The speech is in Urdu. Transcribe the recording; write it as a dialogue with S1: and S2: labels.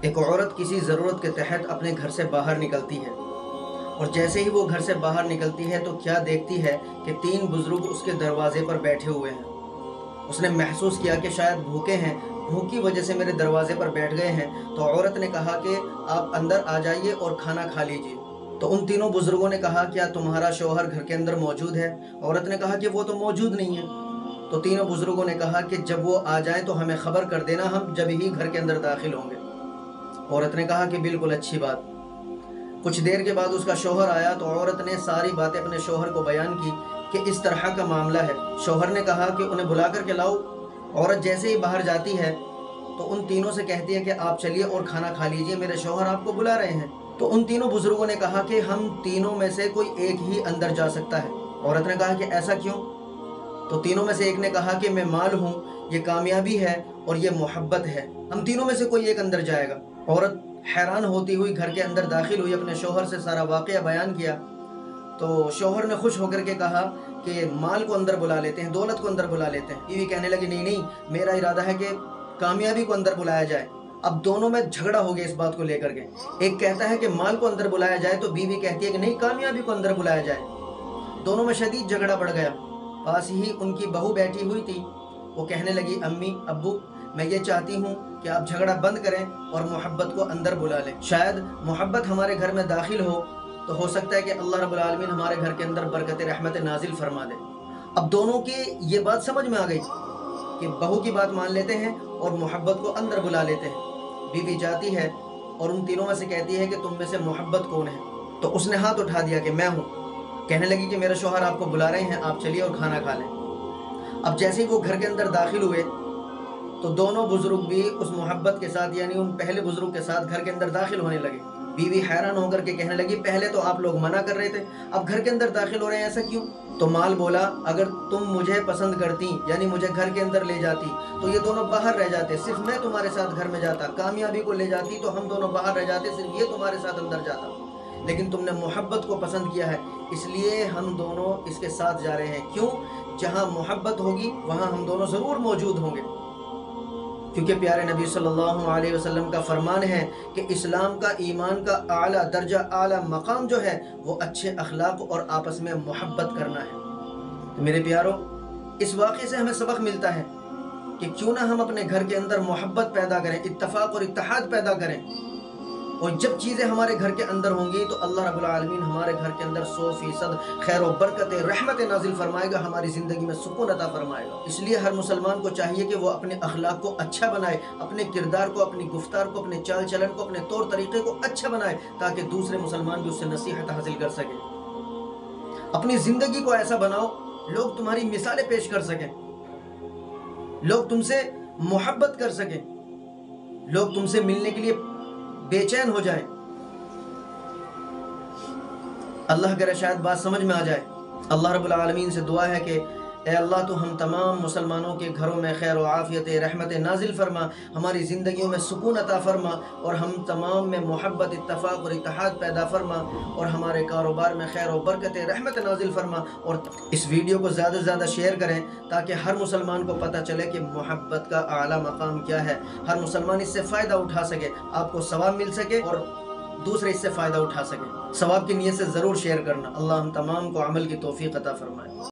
S1: ایک عورت کسی ضرورت کے تحت اپنے گھر سے باہر نکلتی ہے اور جیسے ہی وہ گھر سے باہر نکلتی ہے تو کیا دیکھتی ہے کہ 3 بزرگ اس کے دروازے پر بیٹھے ہوئے ہیں۔ اس نے محسوس کیا کہ شاید بھوکے ہیں، بھوک کی وجہ سے میرے دروازے پر بیٹھ گئے ہیں، تو عورت نے کہا کہ آپ اندر آ جائیے اور کھانا کھا لیجیے۔ تو ان تینوں بزرگوں نے کہا کیا تمہارا شوہر گھر کے اندر موجود ہے؟ عورت نے کہا کہ وہ تو موجود نہیں ہے۔ تو تینوں بزرگوں نے کہا کہ جب وہ آ جائیں تو ہمیں خبر کر دینا، ہم جب ہی گھر کے اندر داخل ہوں گے۔ عورت نے کہا کہ بالکل اچھی بات۔ کچھ دیر کے بعد اس کا شوہر آیا تو عورت نے ساری باتیں اپنے شوہر کو بیان کی کہ اس طرح کا معاملہ ہے۔ شوہر نے کہا کہ انہیں بلا کر کے لاؤ۔ عورت جیسے ہی باہر جاتی ہے تو ان تینوں سے کہتی ہے کہ آپ چلیے اور کھانا کھا لیجئے، میرے شوہر آپ کو بلا رہے ہیں۔ تو ان تینوں بزرگوں نے کہا کہ ہم تینوں میں سے کوئی ایک ہی اندر جا سکتا ہے۔ عورت نے کہا کہ ایسا کیوں؟ تو تینوں میں سے ایک نے کہا کہ میں مال ہوں، یہ کامیابی ہے اور یہ محبت ہے، ہم تینوں میں سے کوئی ایک اندر جائے گا۔ عورت حیران ہوتی ہوئی گھر کے اندر داخل ہوئی، اپنے شوہر سے سارا واقعہ بیان کیا۔ تو شوہر نے خوش ہو کر کے کہا کہ مال کو اندر بلا لیتے ہیں، دولت کو اندر بلا لیتے ہیں۔ بیوی کہنے لگی نہیں، میرا ارادہ ہے کہ کامیابی کو اندر بلایا جائے۔ اب دونوں میں جھگڑا ہو گیا اس بات کو لے کر کے۔ ایک کہتا ہے کہ مال کو اندر بلایا جائے تو بیوی کہتی ہے کہ نہیں، کامیابی کو اندر بلایا جائے۔ دونوں میں شدید جھگڑا بڑھ گیا۔ پاس ہی ان کی بہو بیٹھی ہوئی تھی، وہ کہنے لگی امی ابو میں یہ چاہتی ہوں کہ آپ جھگڑا بند کریں اور محبت کو اندر بلا لیں، شاید محبت ہمارے گھر میں داخل ہو تو ہو سکتا ہے کہ اللہ رب العالمین ہمارے گھر کے اندر برکت رحمت نازل فرما دے۔ اب دونوں کی یہ بات سمجھ میں آ گئی کہ بہو کی بات مان لیتے ہیں اور محبت کو اندر بلا لیتے ہیں۔ بیوی جاتی ہے اور ان تینوں میں سے کہتی ہے کہ تم میں سے محبت کون ہے؟ تو اس نے ہاتھ اٹھا دیا کہ میں ہوں۔ کہنے لگی کہ میرے شوہر آپ کو بلا رہے ہیں، آپ چلیے اور کھانا کھا لیں۔ اب جیسے ہی وہ گھر کے اندر داخل ہوئے تو دونوں بزرگ بھی اس محبت کے ساتھ، یعنی ان پہلے بزرگ کے ساتھ گھر کے اندر داخل ہونے لگے۔ بیوی حیران ہو کر کے کہنے لگی پہلے تو آپ لوگ منع کر رہے تھے، اب گھر کے اندر داخل ہو رہے ہیں، ایسا کیوں؟ تو مال بولا اگر تم مجھے پسند کرتی، یعنی مجھے گھر کے اندر لے جاتی تو یہ دونوں باہر رہ جاتے، صرف میں تمہارے ساتھ گھر میں جاتا۔ کامیابی کو لے جاتی تو ہم دونوں باہر رہ جاتے، صرف یہ تمہارے ساتھ اندر جاتا۔ لیکن تم نے محبت کو پسند کیا ہے، اس لیے ہم دونوں اس کے ساتھ جا رہے ہیں۔ کیوں؟ جہاں محبت ہوگی وہاں ہم دونوں ضرور موجود ہوں گے، کیونکہ پیارے نبی صلی اللہ علیہ وسلم کا فرمان ہے کہ اسلام کا، ایمان کا اعلیٰ درجہ، اعلیٰ مقام جو ہے وہ اچھے اخلاق اور آپس میں محبت کرنا ہے۔ تو میرے پیارو، اس واقعے سے ہمیں سبق ملتا ہے کہ کیوں نہ ہم اپنے گھر کے اندر محبت پیدا کریں، اتفاق اور اتحاد پیدا کریں، اور جب چیزیں ہمارے گھر کے اندر ہوں گی تو اللہ رب العالمین ہمارے گھر کے اندر 100% خیر و برکت رحمت نازل فرمائے گا، ہماری زندگی میں سکون عطا فرمائے گا۔ اس لیے ہر مسلمان کو چاہیے کہ وہ اپنے اخلاق کو اچھا بنائے، اپنے کردار کو، اپنی گفتار کو، اپنے چال چلن کو، اپنے طور طریقے کو اچھا بنائے، تاکہ دوسرے مسلمان بھی اس سے نصیحت حاصل کر سکیں۔ اپنی زندگی کو ایسا بناؤ لوگ تمہاری مثالیں پیش کر سکیں، لوگ تم سے محبت کر سکیں، لوگ تم سے ملنے کے لیے بے چین ہو جائیں۔ اللہ کرے شاید بات سمجھ میں آ جائے۔ اللہ رب العالمین سے دعا ہے کہ اے اللہ تو ہم تمام مسلمانوں کے گھروں میں خیر و عافیت رحمت نازل فرما، ہماری زندگیوں میں سکون عطا فرما، اور ہم تمام میں محبت، اتفاق اور اتحاد پیدا فرما، اور ہمارے کاروبار میں خیر و برکت رحمت نازل فرما۔ اور اس ویڈیو کو زیادہ سے زیادہ شیئر کریں تاکہ ہر مسلمان کو پتہ چلے کہ محبت کا اعلیٰ مقام کیا ہے، ہر مسلمان اس سے فائدہ اٹھا سکے، آپ کو ثواب مل سکے اور دوسرے اس سے فائدہ اٹھا سکیں۔ ثواب کی نیت سے ضرور شیئر کرنا۔ اللہ ہم تمام کو عمل کی توفیق عطا فرمائے۔